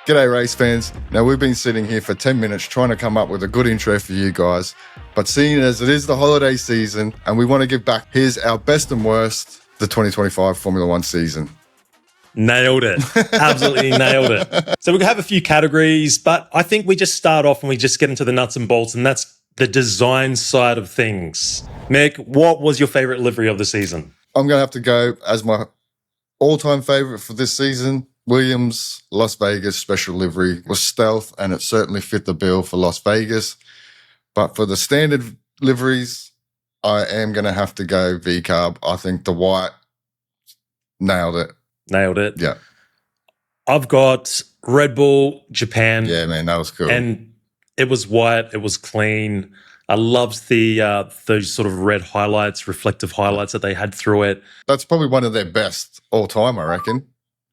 G'day race fans. Now we've been sitting here for 10 minutes trying to come up with a good intro for you guys, but seeing as it is the holiday season and we want to give back, here's our best and worst, the 2025 Formula One season. Nailed it. Absolutely nailed it. So we have a few categories, but I think we just start off and we just get into the nuts and bolts, and that's the design side of things. Mick, what was your favorite livery of the season? I'm going to have to go as my all-time favorite for this season. Williams Las Vegas special livery was stealth, and it certainly fit the bill for Las Vegas. But for the standard liveries, I am going to have to go V-Carb. I think the white nailed it. Nailed it. Yeah. I've got Red Bull Japan. Yeah, man, that was cool. And it was white. It was clean. I loved those sort of red highlights, reflective highlights that they had through it. That's probably one of their best all-time, I reckon,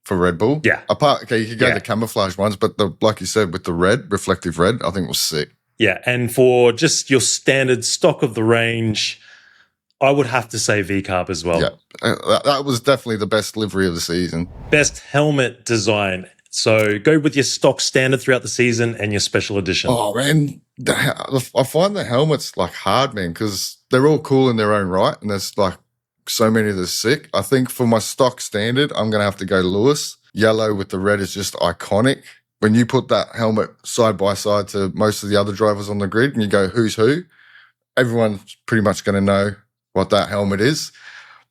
for Red Bull. Yeah. Okay, you could go the camouflage ones, but like you said, with the red, reflective red, I think it was sick. Yeah, and for just your standard stock of the range, I would have to say V-Carb as well. Yeah, that was definitely the best livery of the season. Best helmet design. So go with your stock standard throughout the season and your special edition. Oh, man, I find the helmets like hard, man, because they're all cool in their own right, and there's like so many that are sick. I think for my stock standard, I'm going to have to go Lewis. Yellow with the red is just iconic. When you put that helmet side by side to most of the other drivers on the grid and you go who's who, everyone's pretty much going to know what that helmet is.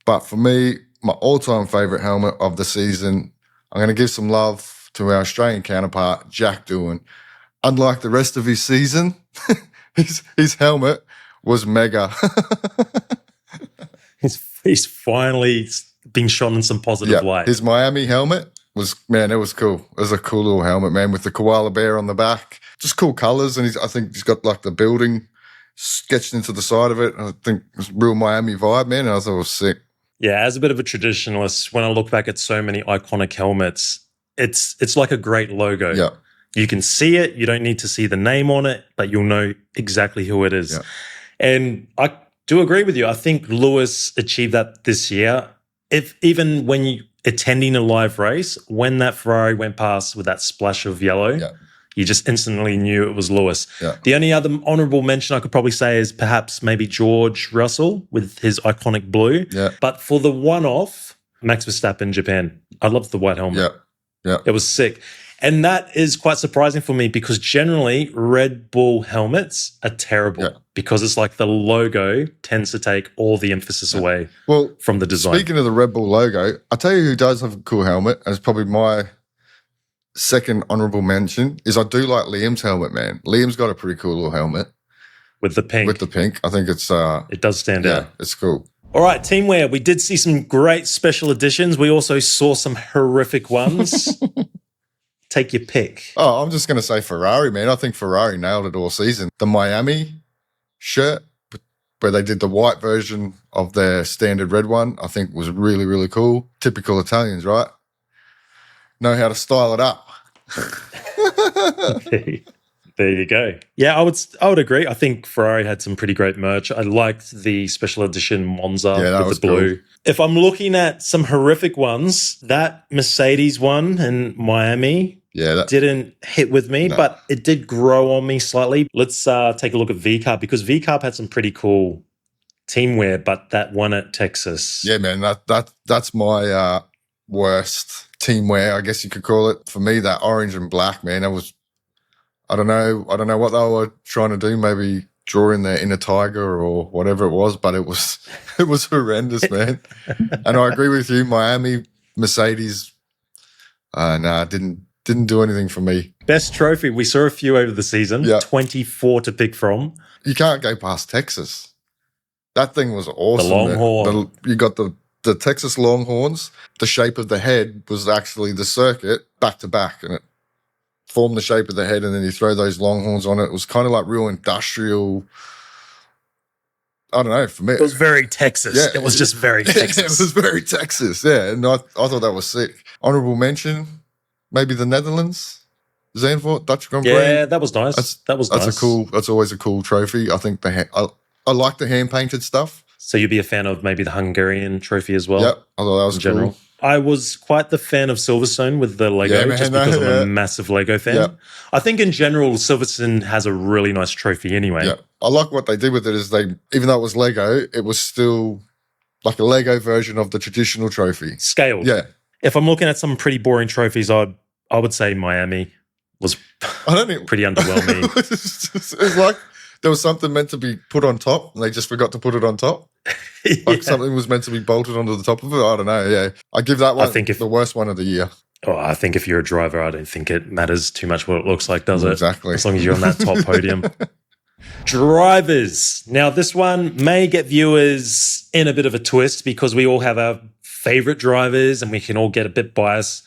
But for me, my all-time favourite helmet of the season, I'm going to give some love to our Australian counterpart, Jack Doohan. Unlike the rest of his season, his helmet was mega. He's finally been shone in some positive light. His Miami helmet was, man, it was cool. It was a cool little helmet, man, with the koala bear on the back. Just cool colours, and I think he's got like the building sketched into the side of it. I think it was a real Miami vibe, man, and I thought it was sick. Yeah, as a bit of a traditionalist, when I look back at so many iconic helmets, it's like a great logo. Yeah. You can see it. You don't need to see the name on it, but you'll know exactly who it is. Yeah. And I do agree with you. I think Lewis achieved that this year. Even when you attending a live race, when that Ferrari went past with that splash of yellow, you just instantly knew it was Lewis. Yeah. The only other honourable mention I could probably say is perhaps maybe George Russell with his iconic blue. Yeah. But for the one-off, Max Verstappen, Japan. I loved the white helmet. Yeah. It was sick. And that is quite surprising for me because generally Red Bull helmets are terrible because it's like the logo tends to take all the emphasis away from the design. Speaking of the Red Bull logo, I'll tell you who does have a cool helmet, and it's probably my second honourable mention, is I do like Liam's helmet, man. Liam's got a pretty cool little helmet. With the pink. I think it's... it does stand out. Yeah, it's cool. All right, teamwear. We did see some great special editions. We also saw some horrific ones. Take your pick. Oh, I'm just going to say Ferrari, man. I think Ferrari nailed it all season. The Miami shirt, where they did the white version of their standard red one, I think was really, really cool. Typical Italians, right? Know how to style it up. There you go. Yeah, I would agree. I think Ferrari had some pretty great merch. I liked the special edition Monza with the blue. Cool. If I'm looking at some horrific ones, that Mercedes one in Miami didn't hit with me, but it did grow on me slightly. Let's take a look at V-Carb because V-Carb had some pretty cool teamwear, but that one at Texas. Yeah, man, that's my worst teamwear, I guess you could call it. For me, that orange and black, man, that was... I don't know what they were trying to do, maybe draw in their inner tiger or whatever it was, but it was horrendous, man. And I agree with you, Miami, Mercedes, didn't do anything for me. Best trophy, we saw a few over the season, 24 to pick from. You can't go past Texas. That thing was awesome. The Longhorn. You got the Texas Longhorns. The shape of the head was actually the circuit back to back, and it form the shape of the head, and then you throw those Longhorns on it. It was kind of like real industrial. I don't know. For me, it was very Texas. Yeah, it was just very Texas. It was very Texas. Yeah, and I thought that was sick. Honorable mention, maybe the Netherlands, Zandvoort Dutch Grand Prix. Yeah, that was nice. That's nice. That's always a cool trophy. I think I like the hand painted stuff. So you'd be a fan of maybe the Hungarian trophy as well? Yep, I thought that was in general. cool. I was quite the fan of Silverstone with the Lego, just because I'm a massive Lego fan. Yeah. I think in general, Silverstone has a really nice trophy anyway. Yeah, I like what they did with it is even though it was Lego, it was still like a Lego version of the traditional trophy. Scaled. Yeah. If I'm looking at some pretty boring trophies, I would say Miami was pretty underwhelming. It's like there was something meant to be put on top and they just forgot to put it on top. Like something was meant to be bolted onto the top of it. I don't know. Yeah. I give that one the worst one of the year. Oh, I think if you're a driver, I don't think it matters too much what it looks like, does it? Exactly. As long as you're on that top podium. Drivers. Now, this one may get viewers in a bit of a twist because we all have our favorite drivers and we can all get a bit biased.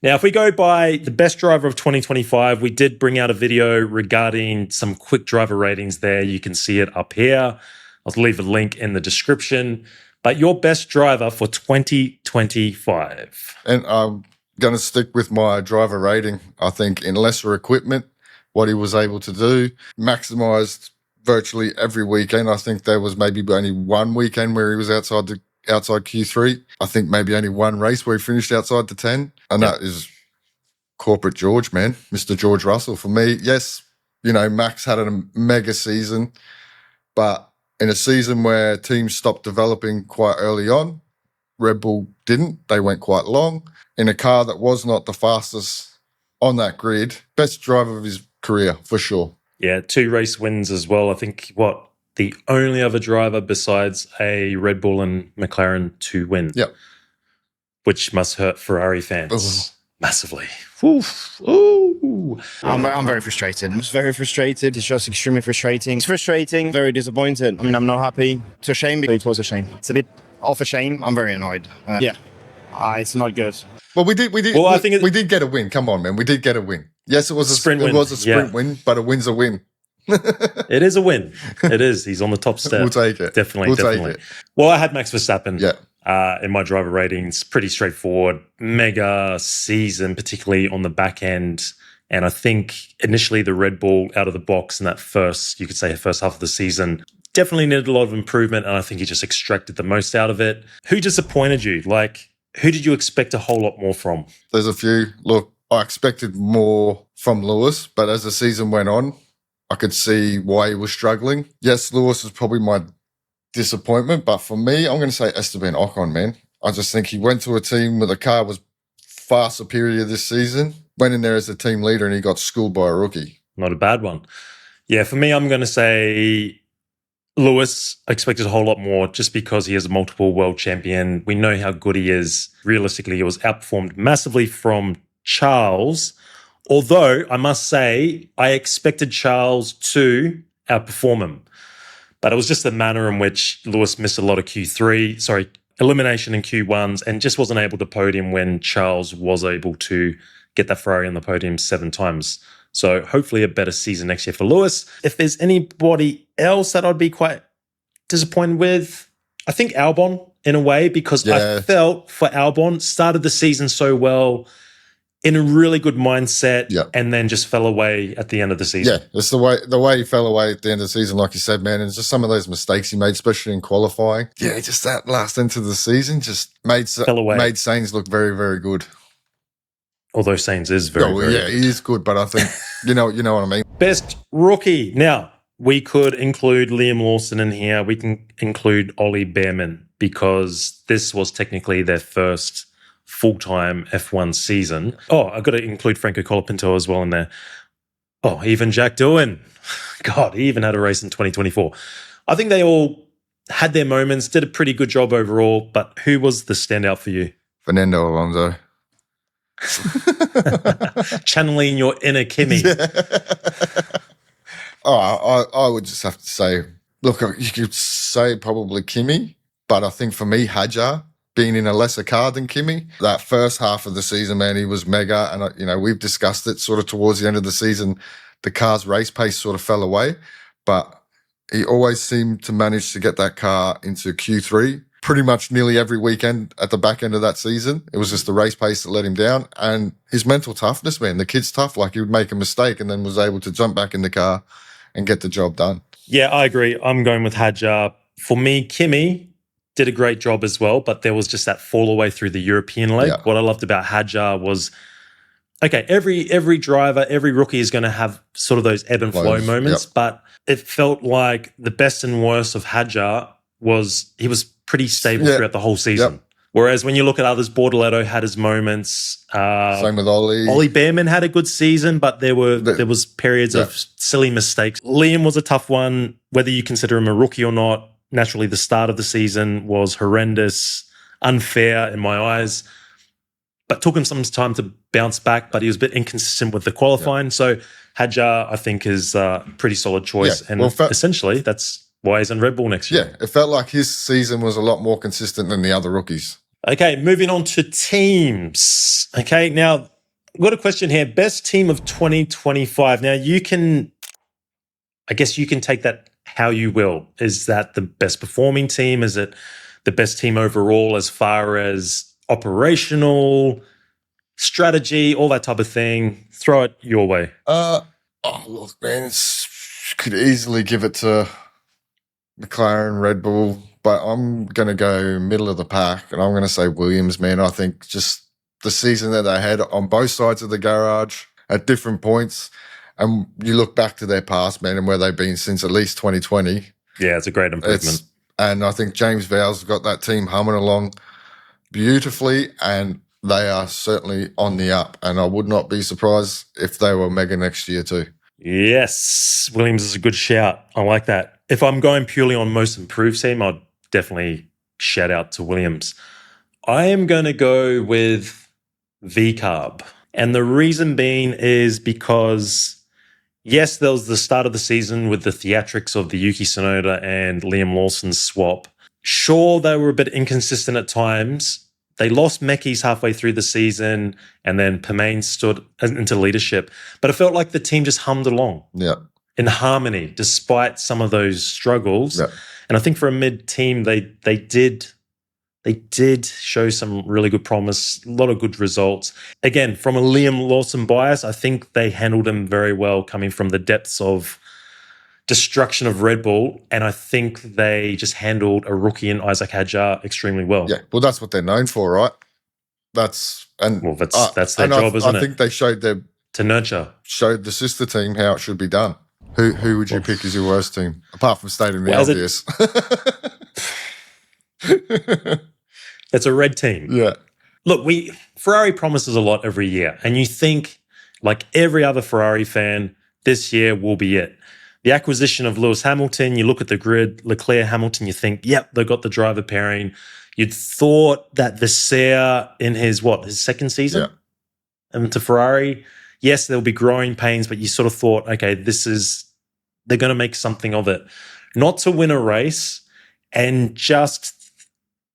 Now, if we go by the best driver of 2025, we did bring out a video regarding some quick driver ratings there. You can see it up here. I'll leave a link in the description. But your best driver for 2025. And I'm going to stick with my driver rating. I think in lesser equipment, what he was able to do, maximised virtually every weekend. I think there was maybe only one weekend where he was outside Q3. I think maybe only one race where he finished outside the 10. And that is corporate George, man. Mr. George Russell. For me, yes, Max had a mega season, but in a season where teams stopped developing quite early on, Red Bull didn't. They went quite long. In a car that was not the fastest on that grid, best driver of his career, for sure. Yeah, 2 race wins as well. I think, the only other driver besides a Red Bull and McLaren to win. Yep. Which must hurt Ferrari fans massively. Oof. Ooh. I'm very frustrated. I'm very frustrated. It's just extremely frustrating. It's frustrating, very disappointed. I mean, I'm not happy. It's a shame. It was a shame. It's a bit of a shame. I'm very annoyed. It's not good. Well, we did. Well, I think we did get a win. Come on, man. We did get a win. Yes, it was a sprint win. It was a sprint win, but a win's a win. It is a win. It is. He's on the top step. We'll take it. Definitely. Take it. Well, I had Max Verstappen. Yeah. In my driver ratings, pretty straightforward. Mega season, particularly on the back end. And I think initially the Red Bull out of the box in that first half of the season definitely needed a lot of improvement. And I think he just extracted the most out of it. Who disappointed you? Who did you expect a whole lot more from? There's a few. Look, I expected more from Lewis, but as the season went on, I could see why he was struggling. Yes, Lewis was probably my disappointment, but for me, I'm going to say Esteban Ocon, man. I just think he went to a team where the car was far superior this season, went in there as a team leader, and he got schooled by a rookie. Not a bad one. Yeah, for me, I'm going to say Lewis. I expected a whole lot more just because he is a multiple world champion. We know how good he is. Realistically, he was outperformed massively from Charles. Although, I must say, I expected Charles to outperform him. But it was just the manner in which Lewis missed a lot of elimination in Q1s and just wasn't able to podium when Charles was able to get that Ferrari on the podium 7 times. So hopefully a better season next year for Lewis. If there's anybody else that I'd be quite disappointed with, I think Albon in a way, because I felt for Albon, started the season so well, in a really good mindset, and then just fell away at the end of the season. Yeah, it's the way he fell away at the end of the season, like you said, man. And it's just some of those mistakes he made, especially in qualifying. Yeah, just that last end of the season just made Sainz look very, very good. Although Sainz is very good. Yeah, he is good, but I think, you know what I mean. Best rookie. Now, we could include Liam Lawson in here. We can include Ollie Behrman because this was technically their first full-time F1 season. Oh, I've got to include Franco Colapinto as well in there. Oh, even Jack Doohan. God, he even had a race in 2024. I think they all had their moments, did a pretty good job overall, but who was the standout for you? Fernando Alonso. Channeling your inner Kimi. Yeah. I would just have to say, look, you could say probably Kimi, but I think for me, Hadjar, being in a lesser car than Kimi, that first half of the season, man, he was mega. And, we've discussed it sort of towards the end of the season, the car's race pace sort of fell away, but he always seemed to manage to get that car into Q3 pretty much nearly every weekend at the back end of that season. It was just the race pace that let him down and his mental toughness, man. The kid's tough. Like he would make a mistake and then was able to jump back in the car and get the job done. Yeah, I agree. I'm going with Hadjar. For me, Kimi did a great job as well, but there was just that fall away through the European leg. Yeah. What I loved about Hadjar was, okay, every driver, every rookie is going to have sort of those ebb and flow moments, but it felt like the best and worst of Hadjar was he was pretty stable throughout the whole season. Yep. Whereas when you look at others, Bortoletto had his moments. Same with Ollie. Ollie Behrman had a good season, but there was periods of silly mistakes. Liam was a tough one, whether you consider him a rookie or not. Naturally, the start of the season was horrendous, unfair in my eyes, but took him some time to bounce back, but he was a bit inconsistent with the qualifying. So Hadjar, I think, is a pretty solid choice. And essentially, that's why he's in Red Bull next year. Yeah, it felt like his season was a lot more consistent than the other rookies. Okay, moving on to teams. Okay, now, I've got a question here. Best team of 2025. Now, I guess you can take that how you will. Is that the best performing team? Is it the best team overall as far as operational, strategy, all that type of thing? Throw it your way. Look, man, could easily give it to McLaren, Red Bull, but I'm going to go middle of the pack, and I'm going to say Williams, man. I think just the season that they had on both sides of the garage at different points, and you look back to their past, man, and where they've been since at least 2020. Yeah, it's a great improvement. And I think James Vowles got that team humming along beautifully, and they are certainly on the up, and I would not be surprised if they were mega next year too. Yes, Williams is a good shout. I like that. If I'm going purely on most improved team, I'd definitely shout out to Williams. I am going to go with VCarb. And the reason being is because, yes, there was the start of the season with the theatrics of the Yuki Tsunoda and Liam Lawson swap. Sure, they were a bit inconsistent at times. They lost Mekis halfway through the season, and then Permain stood into leadership. But it felt like the team just hummed along. Yeah. In harmony, despite some of those struggles. Yeah. And I think for a mid-team, they did show some really good promise, a lot of good results. Again, from a Liam Lawson bias, I think they handled him very well coming from the depths of destruction of Red Bull, and I think they just handled a rookie in Isaac Hadjar extremely well. Yeah, well, that's what they're known for, right? That's their job, isn't it? I think they showed showed the sister team how it should be done. Who would you pick as your worst team, apart from stating the obvious? It's a red team. Yeah. Look, Ferrari promises a lot every year, and you think, like every other Ferrari fan, this year will be it. The acquisition of Lewis Hamilton, you look at the grid, Leclerc, Hamilton, you think, yep, they got the driver pairing. You'd thought that Visser in his second season? And to Ferrari, yes, there'll be growing pains, but you sort of thought, okay, they're going to make something of it. Not to win a race, and just,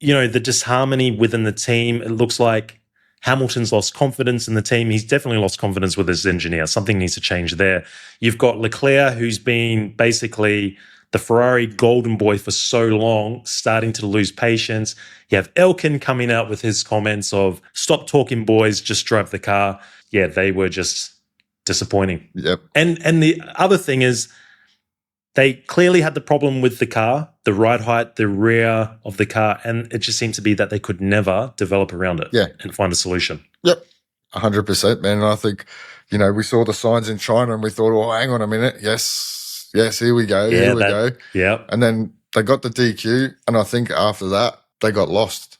the disharmony within the team. It looks like Hamilton's lost confidence in the team. He's definitely lost confidence with his engineer. Something needs to change there. You've got Leclerc, who's been basically the Ferrari golden boy for so long, starting to lose patience. You have Elkin coming out with his comments of, stop talking, boys, just drive the car. Yeah, they were just disappointing. Yep. And the other thing is, they clearly had the problem with the car, the ride height, the rear of the car, and it just seemed to be that they could never develop around it and find a solution. Yep, 100%, man. And I think, we saw the signs in China and we thought, oh, hang on a minute. Yes, here we go, here we go. Yeah. And then they got the DQ, and I think after that, they got lost.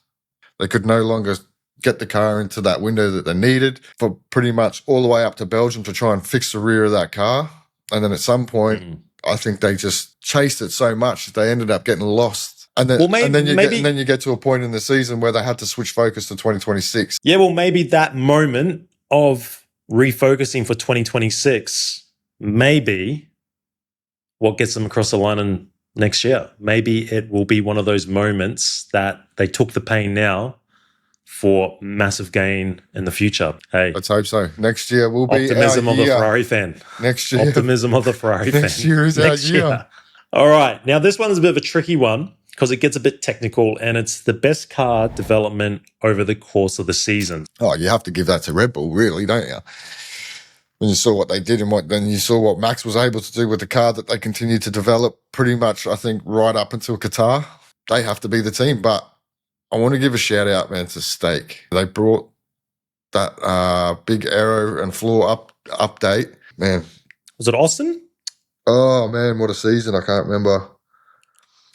They could no longer get the car into that window that they needed for pretty much all the way up to Belgium to try and fix the rear of that car. And then at some point, I think they just chased it so much that they ended up getting lost. And then you get to a point in the season where they had to switch focus to 2026. Yeah, well, maybe that moment of refocusing for 2026, maybe what gets them across the line in next year. Maybe it will be one of those moments that they took the pain now for massive gain in the future. Hey, let's hope so. Next year will be optimism of the Ferrari fan. Next year, optimism of the Ferrari fan. Next year is our year. All right, now this one's a bit of a tricky one because it gets a bit technical, and it's the best car development over the course of the season. Oh, you have to give that to Red Bull, really, don't you? when you saw what they did and then you saw what Max was able to do with the car that they continued to develop pretty much, I think, right up until Qatar. They have to be the team. But I want to give a shout out, man, to Stake. They brought that big aero and floor update. Man. Was it Austin? Oh, man, what a season. I can't remember.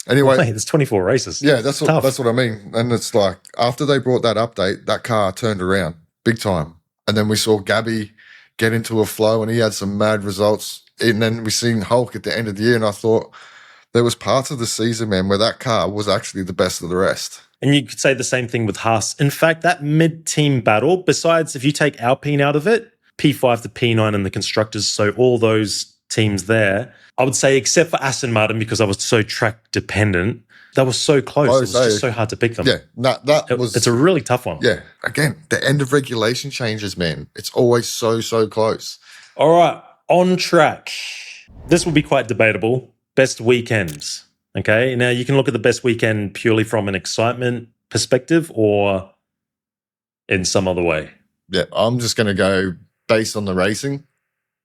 Anyway. Mate, there's 24 races. Yeah, that's what I mean. And it's like, after they brought that update, that car turned around big time. And then we saw Gabby get into a flow and he had some mad results. And then we seen Hulk at the end of the year. And I thought there was parts of the season, man, where that car was actually the best of the rest. And you could say the same thing with Haas. In fact, that mid-team battle, besides if you take Alpine out of it, P5 to P9 and the constructors, so all those teams there, I would say except for Aston Martin, because I was so track dependent, that was so close. It was just so hard to pick them. Yeah, it's a really tough one. Yeah, again, the end of regulation changes, man. It's always so close. All right, on track. This will be quite debatable. Best weekends. Okay, now you can look at the best weekend purely from an excitement perspective or in some other way. Yeah, I'm just going to go based on the racing.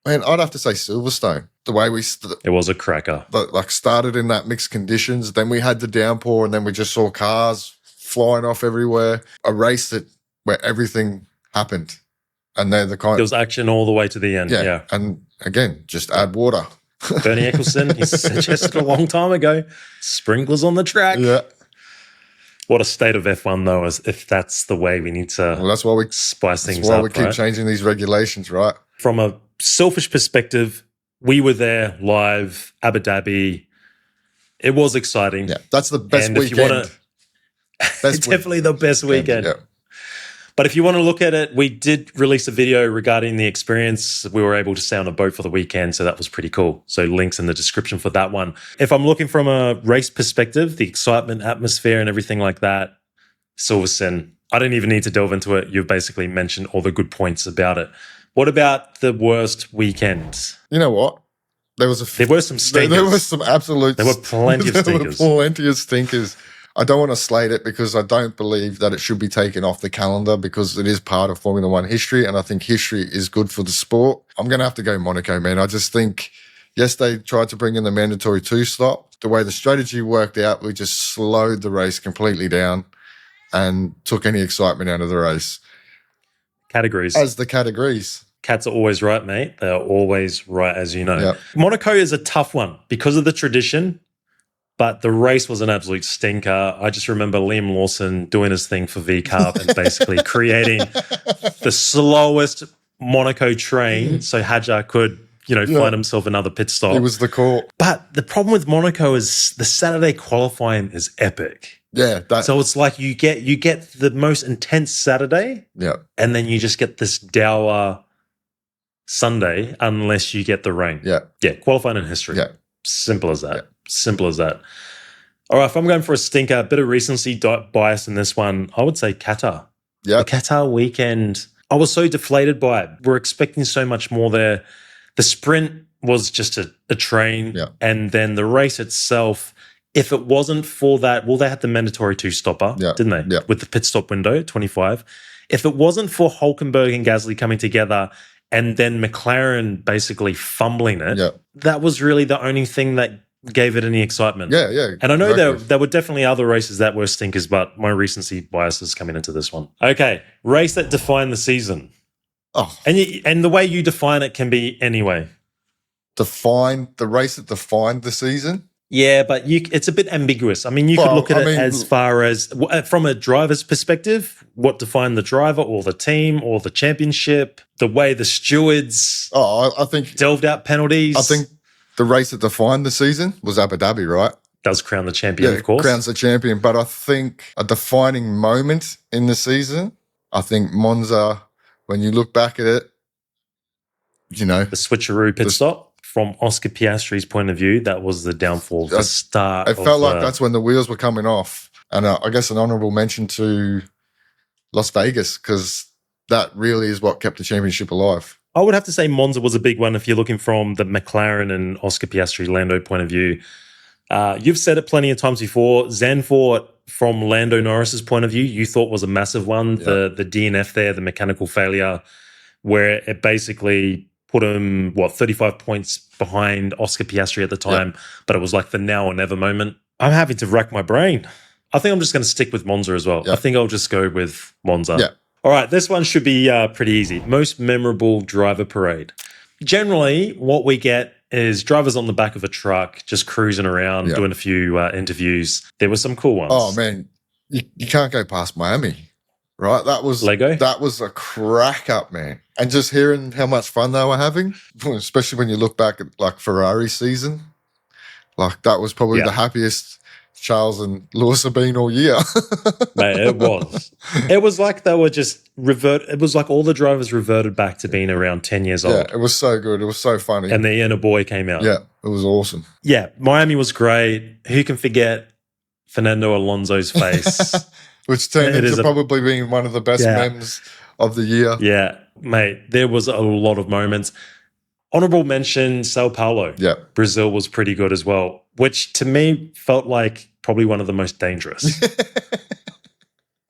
Man, I'd have to say Silverstone. The way it was a cracker. Started in that mixed conditions, then we had the downpour, and then we just saw cars flying off everywhere. A race where everything happened, and they're the kind. There was action all the way to the end. Yeah. And again, just add water. Bernie Eccleston, he suggested a long time ago, sprinklers on the track. Yeah. What a state of F1, though, is if that's the way we need to that's why we spice things up. That's why we keep changing these regulations, right? From a selfish perspective, we were there live, Abu Dhabi. It was exciting. Yeah, that's the best weekend. Definitely the best weekend. Yeah. But if you want to look at it, we did release a video regarding the experience. We were able to stay on a boat for the weekend, so that was pretty cool. So links in the description for that one. If I'm looking from a race perspective, the excitement, atmosphere, and everything like that, Silverstone, I don't even need to delve into it. You've basically mentioned all the good points about it. What about the worst weekends? You know what? There were some stinkers. There were some absolute. There were plenty of stinkers. There were plenty of stinkers. I don't want to slate it because I don't believe that it should be taken off the calendar because it is part of Formula One history, and I think history is good for the sport. I'm going to have to go Monaco, man. I just think, yes, they tried to bring in the mandatory 2-stop. The way the strategy worked out, we just slowed the race completely down and took any excitement out of the race. Categories. As the categories. Cats are always right, mate. They are always right, as you know. Yep. Monaco is a tough one because of the tradition, but the race was an absolute stinker. I just remember Liam Lawson doing his thing for V-Carb and basically creating the slowest Monaco train so Hadjar could, find himself another pit stop. It was the call. But the problem with Monaco is the Saturday qualifying is epic. Yeah. So it's like you get the most intense Saturday, and then you just get this dour Sunday unless you get the rain. Yeah, qualifying in history. Yeah. Simple as that. Simple as that. All right, if I'm going for a stinker, a bit of recency bias in this one, I would say Qatar. Yeah. The Qatar weekend, I was so deflated by it. We're expecting so much more there. The sprint was just a train. Yeah. And then the race itself, if it wasn't for that, they had the mandatory 2-stopper, didn't they? Yeah. With the pit stop window, 25. If it wasn't for Hülkenberg and Gasly coming together and then McLaren basically fumbling it, that was really the only thing that gave it any excitement. Yeah. And I know there were definitely other races that were stinkers, but my recency bias is coming into this one. Okay, race that defined the season. Oh. And the way you define it can be any way. The race that defined the season? Yeah, but it's a bit ambiguous. I mean, you could look at it as far as, from a driver's perspective, what defined the driver or the team or the championship, the way the stewards I think delved out penalties. I think the race that defined the season was Abu Dhabi, right? Does crown the champion, of course. Crowns the champion. But I think a defining moment in the season, I think Monza, when you look back at it, the switcheroo pit stop. From Oscar Piastri's point of view, that was the downfall, the start. It felt like that's when the wheels were coming off. And I guess an honourable mention to Las Vegas, because that really is what kept the championship alive. I would have to say Monza was a big one if you're looking from the McLaren and Oscar Piastri Lando point of view. You've said it plenty of times before. Zandvoort, from Lando Norris's point of view, you thought was a massive one. The DNF there, the mechanical failure, where it basically put him, 35 points behind Oscar Piastri at the time, but it was like the now or never moment. I'm having to rack my brain. I think I'm just going to stick with Monza as well. I think I'll just go with Monza. Yeah. All right, this one should be pretty easy. Most memorable driver parade. Generally, what we get is drivers on the back of a truck just cruising around, doing a few interviews. There were some cool ones. Oh, man, you can't go past Miami, right? That was Lego. That was a crack up, man. And just hearing how much fun they were having, especially when you look back at like Ferrari season, like that was probably the happiest Charles and Lewis have been all year. Mate, it was. It was like they were just it was like all the drivers reverted back to being around 10 years old. Yeah, it was so good. It was so funny. And the inner boy came out. Yeah, it was awesome. Yeah, Miami was great. Who can forget Fernando Alonso's face? Which turned into probably being one of the best memes of the year. Yeah, mate, there was a lot of moments. Honorable mention, Sao Paulo. Yeah. Brazil was pretty good as well, which to me felt like probably one of the most dangerous.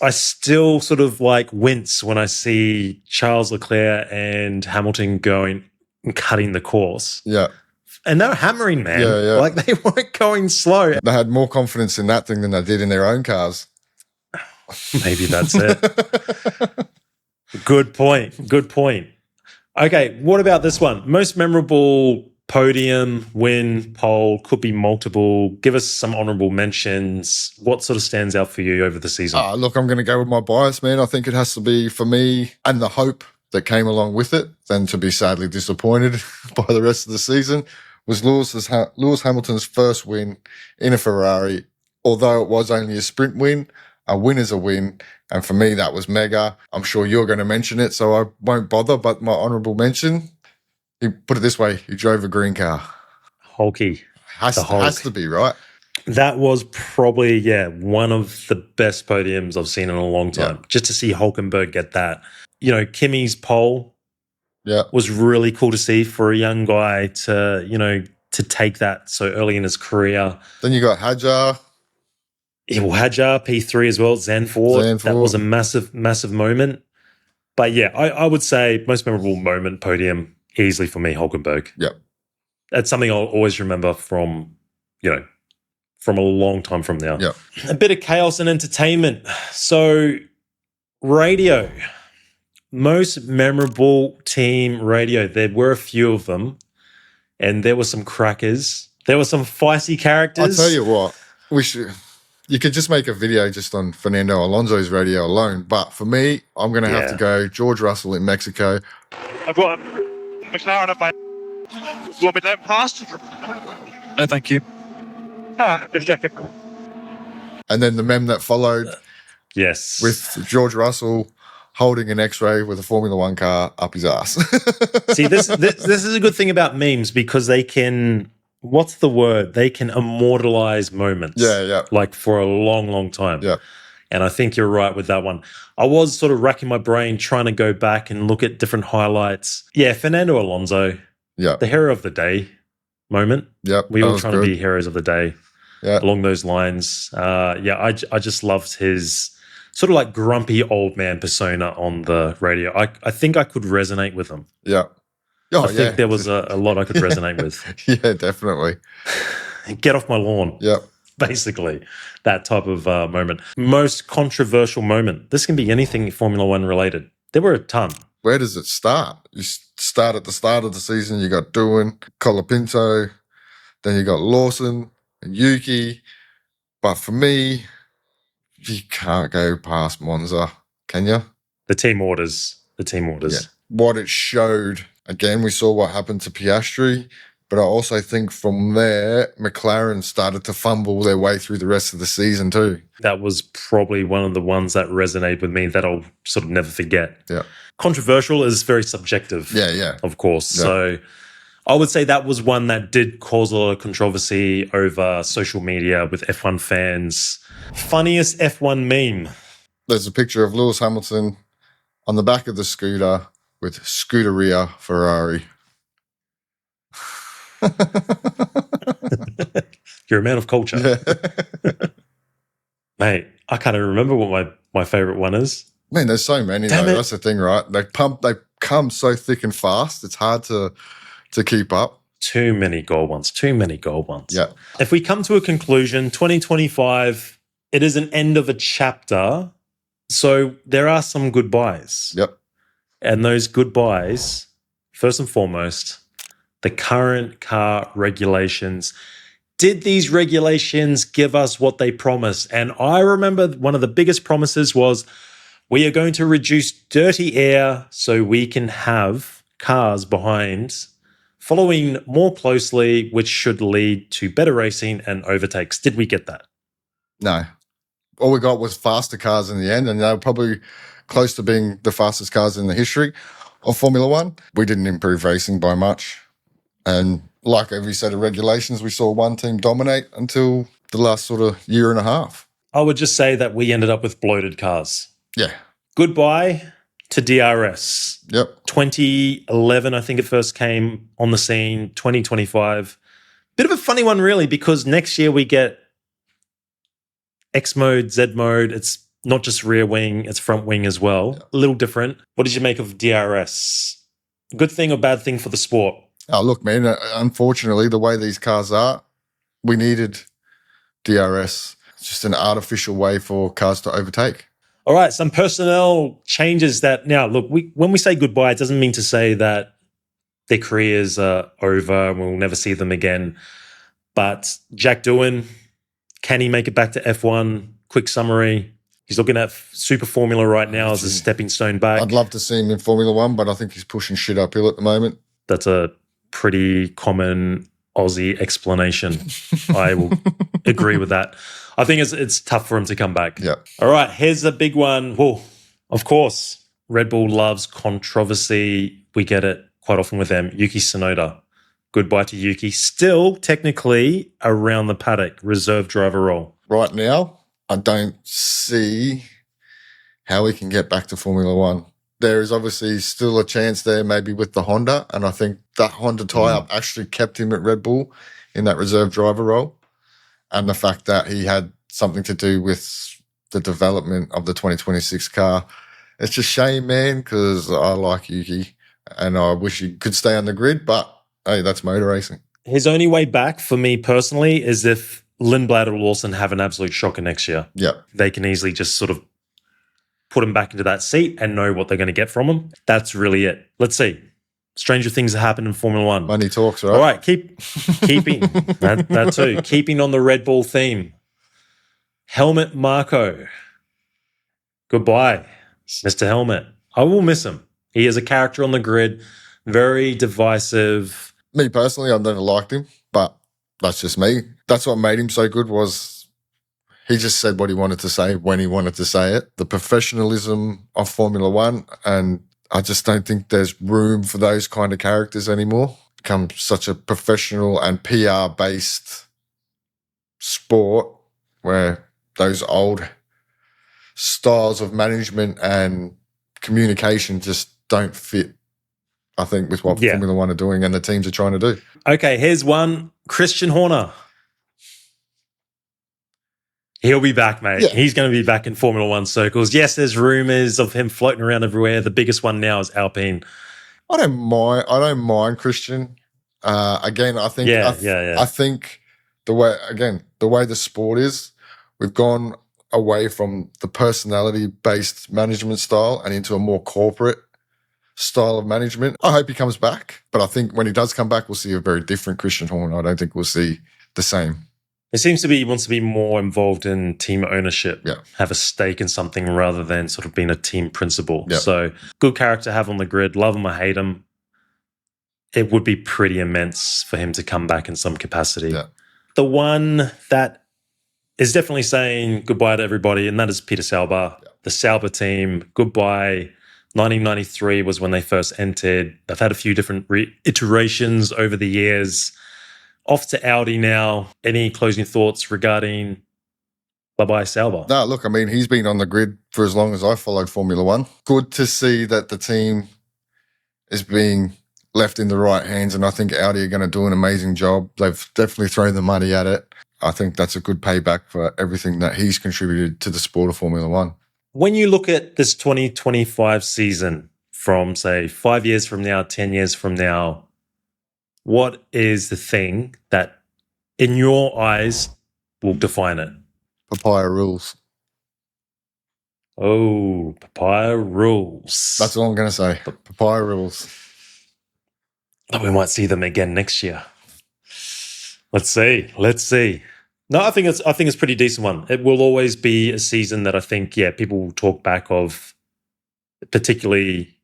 I still sort of like wince when I see Charles Leclerc and Hamilton going and cutting the course. Yeah. And they were hammering, man. Yeah. Like they weren't going slow. They had more confidence in that thing than they did in their own cars. Maybe that's it. Good point. Good point. Okay, what about this one? Most memorable podium, win, pole, could be multiple. Give us some honorable mentions. What sort of stands out for you over the season? Look, I'm going to go with my bias, man. I think it has to be for me and the hope that came along with it, then to be sadly disappointed by the rest of the season, was Lewis Hamilton's first win in a Ferrari. Although it was only a sprint win, a win is a win. And for me, that was mega. I'm sure you're going to mention it, so I won't bother. But my honourable mention, he put it this way, he drove a green car. Hulky. Has to be, right? That was probably, one of the best podiums I've seen in a long time. Yeah. Just to see Hulkenberg get that. You know, Kimi's pole was really cool to see for a young guy to take that so early in his career. Then you got Hadjar. Yeah, well, Hadjar, P3 as well, Zandvoort. That was a massive, massive moment. But yeah, I would say most memorable moment, podium, easily for me, Hulkenberg. Yep. That's something I'll always remember from a long time from now. Yep. A bit of chaos and entertainment. So, radio. Most memorable team radio. There were a few of them, and there were some crackers. There were some feisty characters. I'll tell you what, you could just make a video just on Fernando Alonso's radio alone. But for me, I'm going to have to go George Russell in Mexico. I've got a McLaren at my... You want me to pass? No, thank you. Just checking. And then the meme that followed. Yes. With George Russell holding an X-ray with a Formula One car up his ass. See, this is a good thing about memes because they can... What's the word? They can immortalize moments. Yeah. Like for a long, long time. Yeah. And I think you're right with that one. I was sort of racking my brain trying to go back and look at different highlights. Yeah, Fernando Alonso. Yeah. The hero of the day moment. Yep. We were trying to be heroes of the day. Yeah. Along those lines. I just loved his sort of like grumpy old man persona on the radio. I think I could resonate with him. Yeah. Oh, I think there was a lot I could resonate with. Yeah, definitely. Get off my lawn. Yeah. Basically, that type of moment. Most controversial moment. This can be anything Formula One related. There were a ton. Where does it start? You start at the start of the season. You got Doohan, Colapinto, then you got Lawson and Yuki. But for me, you can't go past Monza, can you? The team orders. Yeah. What it showed, again, we saw what happened to Piastri, but I also think from there, McLaren started to fumble their way through the rest of the season too. That was probably one of the ones that resonated with me that I'll sort of never forget. Yeah. Controversial is very subjective. Yeah. Of course. Yeah. So I would say that was one that did cause a lot of controversy over social media with F1 fans. Funniest F1 meme. There's a picture of Lewis Hamilton on the back of the scooter with Scuderia Ferrari. You're a man of culture. Yeah. Mate, I can't even remember what my favorite one is. Man, there's so many Damn though. it. That's the thing, right? They come so thick and fast. It's hard to keep up. Too many gold ones. Yeah. If we come to a conclusion, 2025, it is an end of a chapter. So there are some goodbyes. Yep. And those goodbyes, first and foremost, the current car regulations. Did these regulations give us what they promised? And I remember one of the biggest promises was we are going to reduce dirty air so we can have cars behind following more closely, which should lead to better racing and overtakes. Did we get that? No. All we got was faster cars in the end, and they were probably close to being the fastest cars in the history of Formula One. We didn't improve racing by much. And like every set of regulations, we saw one team dominate until the last sort of year and a half. I would just say that we ended up with bloated cars. Yeah. Goodbye to DRS. Yep. 2011, I think it first came on the scene. 2025. Bit of a funny one, really, because next year we get X mode, Z mode. It's not just rear wing, it's front wing as well. A little different. What did you make of DRS? Good thing or bad thing for the sport? Oh, look, man, unfortunately, the way these cars are, we needed DRS. It's just an artificial way for cars to overtake. All right, some personnel changes that now, look, when we say goodbye, it doesn't mean to say that their careers are over and we'll never see them again. But Jack Doohan, can he make it back to F1? Quick summary. He's looking at Super Formula right now as a stepping stone back. I'd love to see him in Formula One, but I think he's pushing shit uphill at the moment. That's a pretty common Aussie explanation. I will agree with that. I think it's tough for him to come back. Yeah. All right, here's a big one. Well, of course, Red Bull loves controversy. We get it quite often with them. Yuki Tsunoda. Goodbye to Yuki. Still technically around the paddock, reserve driver role. Right now, I don't see how he can get back to Formula One. There is obviously still a chance there maybe with the Honda, and I think that Honda tie-up actually kept him at Red Bull in that reserve driver role. And the fact that he had something to do with the development of the 2026 car. It's just shame, man, because I like Yuki and I wish he could stay on the grid, but hey, that's motor racing. His only way back for me personally is if Lindblad or Lawson have an absolute shocker next year. Yeah. They can easily just sort of put him back into that seat and know what they're going to get from him. That's really it. Let's see. Stranger things have happened in Formula One. Money talks, right? All right, keeping that too. Keeping on the Red Bull theme. Helmut Marko. Goodbye, Mr. Helmut. I will miss him. He is a character on the grid, very divisive. Me personally, I've never liked him, but that's just me. That's what made him so good was he just said what he wanted to say when he wanted to say it. The professionalism of Formula One, and I just don't think there's room for those kind of characters anymore. It's become such a professional and PR-based sport where those old styles of management and communication just don't fit, I think, with what Formula One are doing and the teams are trying to do. Okay, here's one. Christian Horner. He'll be back, mate. Yeah. He's going to be back in Formula One circles. Yes, there's rumors of him floating around everywhere. The biggest one now is Alpine. I don't mind Christian. Again, I think I think the way the sport is, we've gone away from the personality-based management style and into a more corporate style of management. I hope he comes back, but I think when he does come back, we'll see a very different Christian Horner. I don't think we'll see the same. It seems to be he wants to be more involved in team ownership, have a stake in something rather than sort of being a team principal. Yep. So good character to have on the grid. Love him or hate him. It would be pretty immense for him to come back in some capacity. Yeah. The one that is definitely saying goodbye to everybody, and that is Peter Sauber. Yeah. The Sauber team, goodbye. 1993 was when they first entered. They've had a few different iterations over the years. Off to Audi now. Any closing thoughts regarding bye-bye Sauber? No, look, I mean, he's been on the grid for as long as I followed Formula One. Good to see that the team is being left in the right hands, and I think Audi are going to do an amazing job. They've definitely thrown the money at it. I think that's a good payback for everything that he's contributed to the sport of Formula One. when you look at this 2025 season from, say, 5 years from now, 10 years from now, what is the thing that, in your eyes, will define it? Papaya rules. Oh, papaya rules. That's all I'm going to say. Papaya rules. But we might see them again next year. Let's see. No, I think it's a pretty decent one. It will always be a season that I think, people will talk back of, particularly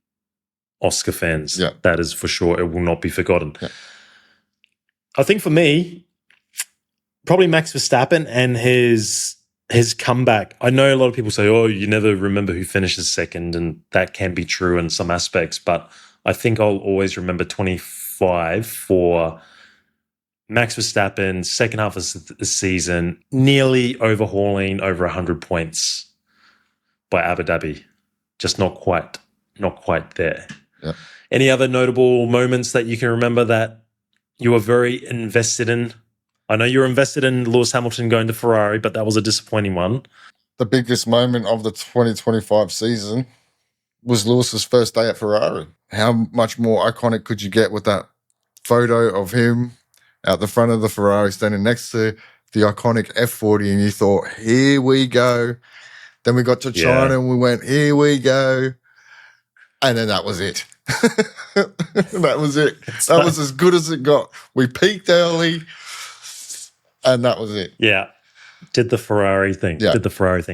Oscar fans. Yeah. That is for sure. It will not be forgotten. Yeah. I think for me, probably Max Verstappen and his comeback. I know a lot of people say, oh, you never remember who finishes second, and that can be true in some aspects, but I think I'll always remember 25 for Max Verstappen, second half of the season, nearly overhauling over 100 points by Abu Dhabi. Just not quite there. Yeah. Any other notable moments that you can remember that you were very invested in? I know you were invested in Lewis Hamilton going to Ferrari, but that was a disappointing one. The biggest moment of the 2025 season was Lewis's first day at Ferrari. How much more iconic could you get with that photo of him out the front of the Ferrari standing next to the iconic F40, and you thought, here we go. Then we got to China and we went, here we go. And then that was it. That was it. That was as good as it got. We peaked early, and that was it. Yeah. Did the Ferrari thing. Yeah.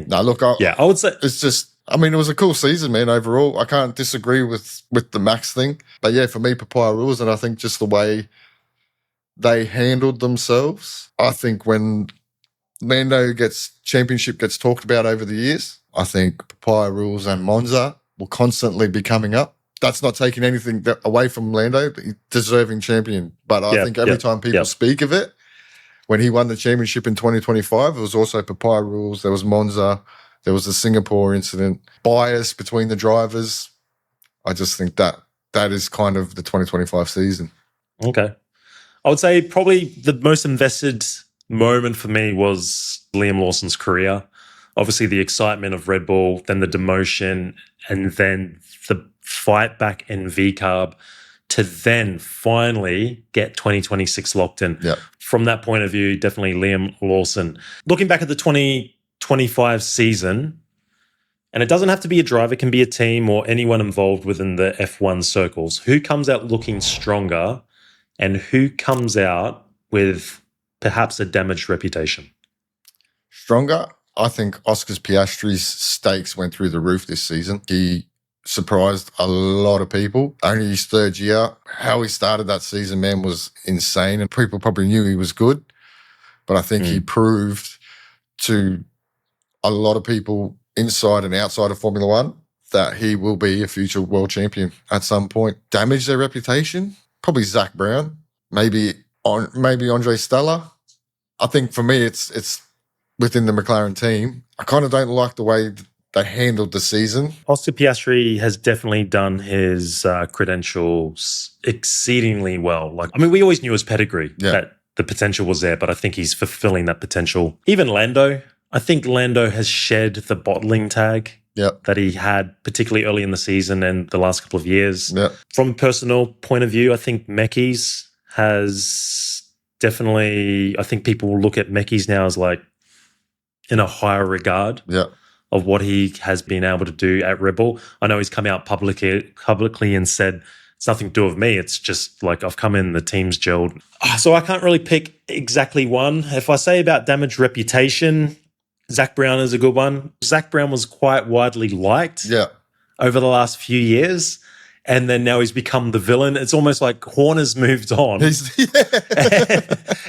No, look, I would say it's just, I mean, it was a cool season, man, overall. I can't disagree with the Max thing. But yeah, for me, papaya rules, and I think just the way they handled themselves. I think when Lando championship gets talked about over the years, I think papaya rules and Monza will constantly be coming up. That's not taking anything away from Lando, but he's deserving champion. But I think every time people speak of it, when he won the championship in 2025, it was also papaya rules. There was Monza. There was the Singapore incident. Bias between the drivers. I just think that is kind of the 2025 season. Okay. I would say probably the most invested moment for me was Liam Lawson's career. Obviously, the excitement of Red Bull, then the demotion, and then the fight back in VCARB to then finally get 2026 locked in. Yeah. From that point of view, definitely Liam Lawson. Looking back at the 2025 season, and it doesn't have to be a driver, it can be a team or anyone involved within the F1 circles. Who comes out looking stronger and who comes out with perhaps a damaged reputation? Stronger? I think Oscar Piastri's stakes went through the roof this season. He surprised a lot of people. Only his third year. How he started that season, man, was insane. And people probably knew he was good. But I think he proved to a lot of people inside and outside of Formula One that he will be a future world champion at some point. Damage their reputation? Probably Zach Brown. Maybe Andre Stella. I think for me, it's within the McLaren team. I kind of don't like the way they handled the season. Oscar Piastri has definitely done his credentials exceedingly well. We always knew his pedigree, that the potential was there, but I think he's fulfilling that potential. Even Lando, I think Lando has shed the bottling tag that he had, particularly early in the season and the last couple of years. Yep. From a personal point of view, I think Mekis has definitely, I think people will look at Mekis now as in a higher regard of what he has been able to do at Red Bull. I know he's come out publicly and said, it's nothing to do with me. It's just I've come in, the team's gelled. So I can't really pick exactly one. If I say about damaged reputation, Zach Brown is a good one. Zach Brown was quite widely liked over the last few years. And then now he's become the villain. It's almost like Horner's moved on.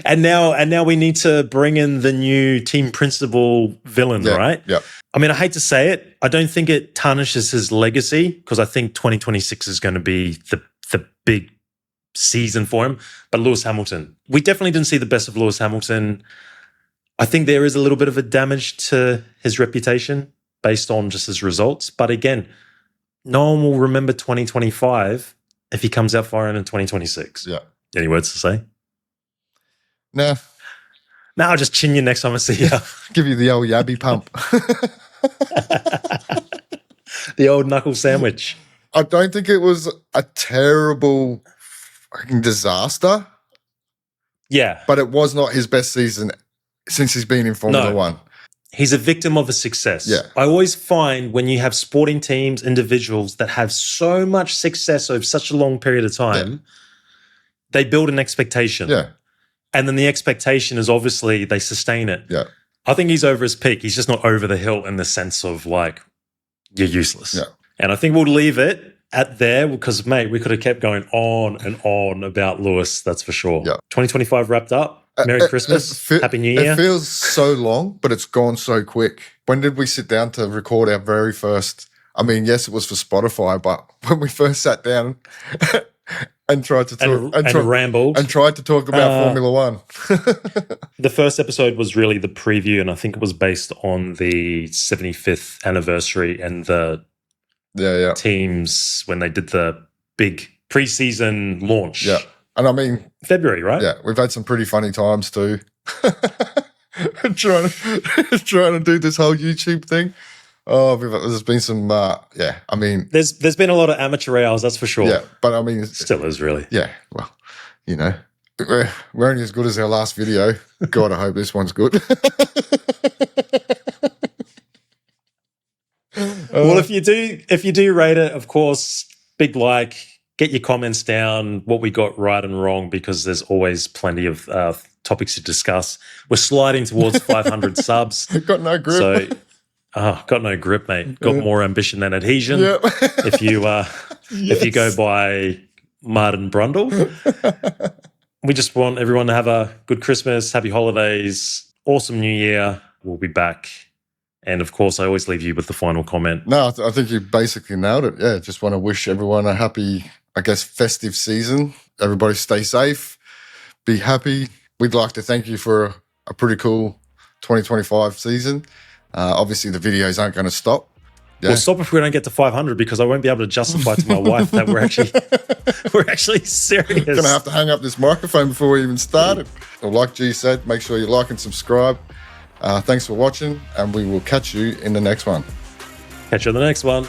and now we need to bring in the new team principal villain, right? Yeah. I mean, I hate to say it. I don't think it tarnishes his legacy because I think 2026 is going to be the big season for him. But Lewis Hamilton, we definitely didn't see the best of Lewis Hamilton. I think there is a little bit of a damage to his reputation based on just his results. But again, no one will remember 2025 if he comes out firing in 2026. Yeah. Any words to say? Nah. I'll just chin you next time I see you. Give you the old yabby pump. The old knuckle sandwich. I don't think it was a terrible fucking disaster. Yeah. But it was not his best season since he's been in Formula One. He's a victim of a success. Yeah. I always find when you have sporting teams, individuals that have so much success over such a long period of time, they build an expectation. Yeah. And then the expectation is obviously they sustain it. Yeah. I think he's over his peak. He's just not over the hill in the sense of like, you're useless. Yeah. And I think we'll leave it at there because, mate, we could have kept going on and on about Lewis, that's for sure. Yeah. 2025 wrapped up. Merry Christmas. Happy New Year. It feels so long, but it's gone so quick. When did we sit down to record our very first? I mean, yes, it was for Spotify, but when we first sat down and tried to talk and rambled and tried to talk about Formula One. The first episode was really the preview, and I think it was based on the 75th anniversary and the teams when they did the big preseason launch. Yeah. And I mean, February, right? Yeah, we've had some pretty funny times too. trying to do this whole YouTube thing. Oh, there's been some. I mean, there's been a lot of amateur hours, that's for sure. Yeah, but I mean, still is really. Yeah, well, you know, we're only as good as our last video. God, I hope this one's good. Well, if you do rate it, of course, big like. Get your comments down, what we got right and wrong, because there's always plenty of topics to discuss. We're sliding towards 500 subs. Got no grip. So, got no grip, mate. Got more ambition than adhesion. Yep. If you go by Martin Brundle. We just want everyone to have a good Christmas, happy holidays, awesome New Year. We'll be back. And, of course, I always leave you with the final comment. No, I think you basically nailed it. Yeah, just want to wish everyone a happy, I guess, festive season. Everybody stay safe, be happy. We'd like to thank you for a pretty cool 2025 season. Obviously, the videos aren't going to stop. Yeah. We'll stop if we don't get to 500 because I won't be able to justify to my wife that we're actually serious. Going to have to hang up this microphone before we even started. Well, like G said, make sure you like and subscribe. Thanks for watching, and we will catch you in the next one. Catch you in the next one.